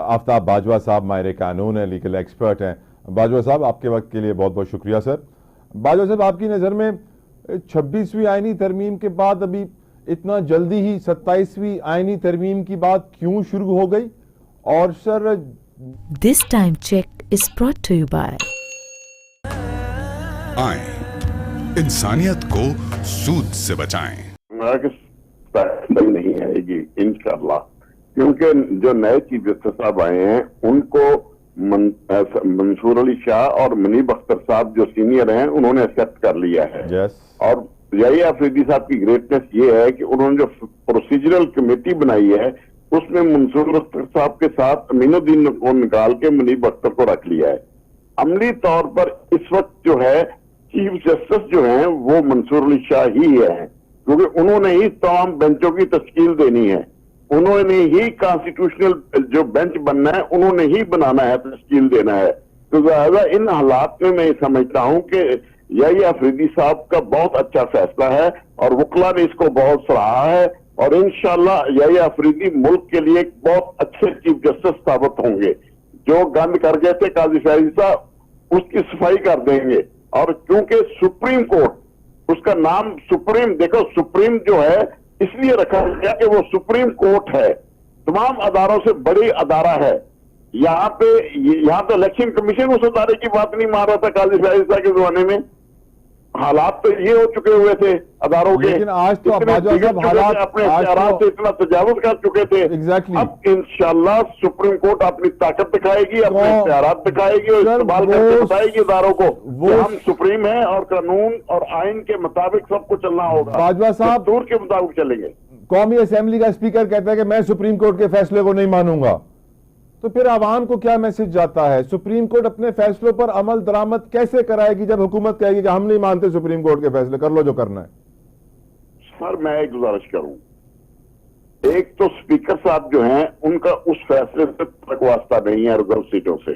आफ्ताब बाजवा साहब माहिर कानून है, लीगल एक्सपर्ट हैं। बाजवा साहब, आपके वक्त के लिए बहुत बहुत शुक्रिया सर। बाजवा साहब, आपकी नज़र में 26वीं आईनी तरमीम के बाद अभी इतना जल्दी ही 27वीं आईनी तरमीम की बात क्यों शुरू हो गई? और sir, this time check is brought to you by इंसानियत को सूद से बचाएं। नहीं आएगी इंशाअल्लाह, क्योंकि जो नए चीफ जस्टिस साहब आए हैं उनको मंसूर अली शाह और मुनीब अख्तर साहब जो सीनियर हैं उन्होंने एक्सेप्ट कर लिया है। और यही अफरीदी साहब की ग्रेटनेस ये है कि उन्होंने जो प्रोसीजरल कमेटी बनाई है उसमें मंसूर अख्तर साहब के साथ अमीनुद्दीन को निकाल के मुनीब अख्तर को रख लिया है। अमली तौर पर इस वक्त जो है चीफ जस्टिस जो हैं वो मंसूर अली शाह ही है, क्योंकि उन्होंने ही तमाम बेंचों की तश्कील देनी है, उन्होंने ही कॉन्स्टिट्यूशनल जो बेंच बनना है उन्होंने ही बनाना है, तश्कील देना है। तो ज़्यादा इन हालात में मैं समझता हूं कि यही अफरीदी साहब का बहुत अच्छा फैसला है और वकला ने इसको बहुत सराहा है और इंशाअल्लाह यही अफरीदी मुल्क के लिए एक बहुत अच्छे चीफ जस्टिस साबित होंगे। जो गंद कर गए थे काजी फैजी साहब उसकी सफाई कर देंगे। और क्योंकि सुप्रीम कोर्ट, उसका नाम सुप्रीम, देखो सुप्रीम जो है इसलिए रखा गया कि वो सुप्रीम कोर्ट है, तमाम अदारों से बड़ी अदारा है। यहाँ तो इलेक्शन कमीशन उस अदारे की बात नहीं मान रहा था काजी फैजी साहब के जमाने में। हालात तो ये हो चुके हुए थे अदारों के, लेकिन आज तो अपने इख्तियारात से इतना तजावुज कर चुके थे। अब इंशाअल्लाह सुप्रीम कोर्ट अपनी ताकत दिखाएगी, अपने इख्तियारात दिखाएगी और इस्तेमाल करके बताएगी अदारों को कि हम सुप्रीम है और कानून और आइन के मुताबिक सबको चलना होगा। बाजवा साहब, दस्तूर के मुताबिक चलेंगे। कौमी असेंबली का स्पीकर कहता है कि मैं सुप्रीम कोर्ट के फैसले को नहीं मानूंगा, तो फिर आवाम को क्या मैसेज जाता है? सुप्रीम कोर्ट अपने फैसलों पर अमल दरामद कैसे कराएगी जब हुकूमत कहेगी कि हम नहीं मानते सुप्रीम कोर्ट के फैसले, कर लो जो करना है? सर, मैं एक गुजारिश करूं, एक तो स्पीकर साहब जो हैं उनका उस फैसले से तक वास्ता नहीं है रिजर्व सीटों से।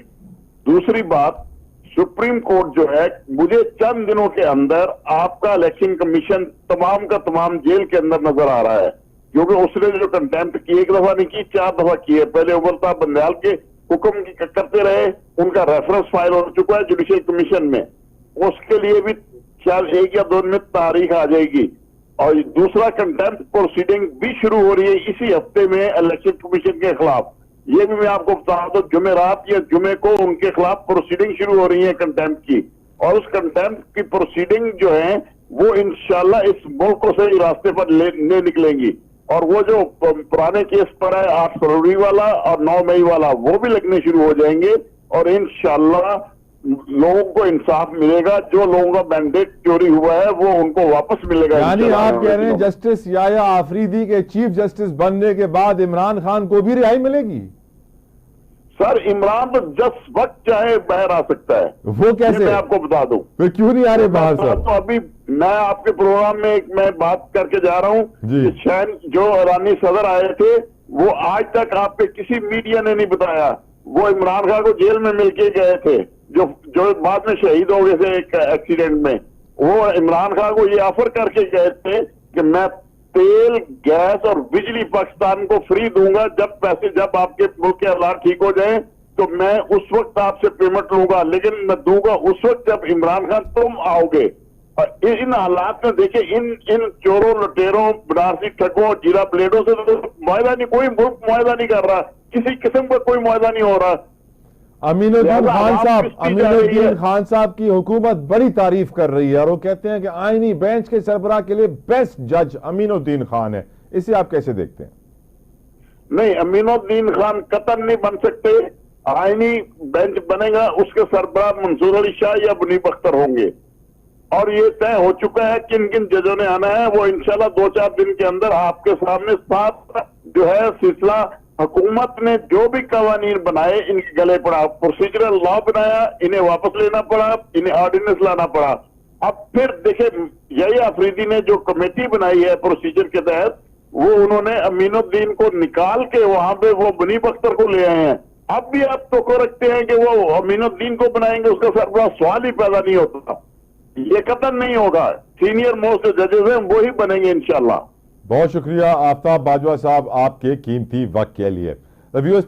दूसरी बात, सुप्रीम कोर्ट जो है मुझे चंद दिनों के अंदर आपका इलेक्शन कमीशन तमाम का तमाम जेल के अंदर नजर आ रहा है, क्योंकि उसने जो कंटेम्प्ट की एक दफा नहीं की, 4 दफा की है। पहले उबलता बंदयाल के हुक्म की करते रहे, उनका रेफरेंस फाइल हो चुका है जुडिशियल कमीशन में, उसके लिए भी शायद 1 या 2 दिन में तारीख आ जाएगी। और दूसरा कंटेम्प्ट प्रोसीडिंग भी शुरू हो रही है इसी हफ्ते में इलेक्शन कमीशन के खिलाफ। ये भी मैं आपको बता दूं, जुमेरात या जुमे को उनके खिलाफ प्रोसीडिंग शुरू हो रही है कंटेम्प्ट की, और उस कंटेम्प्ट की प्रोसीडिंग जो है वो इंशाल्लाह इस मुल्क को सही रास्ते पर ले निकलेंगी। और वो जो पुराने केस पर है 8 फरवरी वाला और 9 मई वाला, वो भी लगने शुरू हो जाएंगे और इंशाअल्लाह लोगों को इंसाफ मिलेगा। जो लोगों का मैंडेट चोरी हुआ है वो उनको वापस मिलेगा। यानी आप कह रहे हैं जस्टिस याया आफरीदी के चीफ जस्टिस बनने के बाद इमरान खान को भी रिहाई मिलेगी? सर, इमरान तो जिस वक्त चाहे बाहर आ सकता है। वो कैसे? मैं आपको बता दूं। फिर क्यों नहीं आ रहे बाहर सर? तो अभी मैं आपके प्रोग्राम में मैं बात करके जा रहा हूं कि शैन जो ईरानी सदर आए थे वो आज तक आपके किसी मीडिया ने नहीं बताया। वो इमरान खान को जेल में मिलके गए थे, जो बाद में शहीद हो गए थे एक एक्सीडेंट में। वो इमरान खान को ये ऑफर करके गए थे कि मैं तेल, गैस और बिजली पाकिस्तान को फ्री दूंगा, जब आपके मुल्क के हालात ठीक हो जाएं तो मैं उस वक्त आपसे पेमेंट लूंगा, लेकिन मैं दूंगा उस वक्त जब इमरान खान तुम आओगे। और इन हालात में देखिए, इन चोरों, लुटेरों, बनारसी ठगों, जीरा ब्लेडों से तो मुआहदा नहीं, कोई मुल्क मुआहदा नहीं कर रहा, किसी किस्म का कोई मुआहदा नहीं हो रहा। अमीनुद्दीन खान साहब की हुकूमत बड़ी तारीफ कर रही है और वो कहते हैं कि आईनी बेंच के सरबराह के लिए बेस्ट जज अमीनुद्दीन खान है। इसे आप कैसे देखते हैं? नहीं, अमीनुद्दीन खान कतन नहीं बन सकते। आईनी बेंच बनेगा, उसके सरबराह मंसूर अली शाह या मुनीब अख्तर होंगे और ये तय हो चुका है किन किन जजों ने आना है। वो इंशाल्लाह 2-4 दिन के अंदर आपके सामने साफ जो है सिलसिला। हुकूमत ने जो भी कवानीन बनाए इनके गले पड़ा, प्रोसीजरल लॉ बनाया, इन्हें वापस लेना पड़ा, इन्हें ऑर्डिनेंस लाना पड़ा। अब फिर देखे, यही अफरीदी ने जो कमेटी बनाई है प्रोसीजर के तहत, वो उन्होंने अमीनुद्दीन को निकाल के वहां पे वो मुनीब अख्तर को ले आए हैं। अब भी आप तो रखते हैं कि वो अमीनुद्दीन को बनाएंगे, उसका सरबराह सवाल ही पैदा नहीं होता। ये कतन नहीं होगा, सीनियर मोस्ट जजेस हैं वो ही बनेंगे इंशाल्लाह। बहुत शुक्रिया आफ्ताब बाजवा साहब आपके कीमती वक्त के लिए। व्यूअर्स,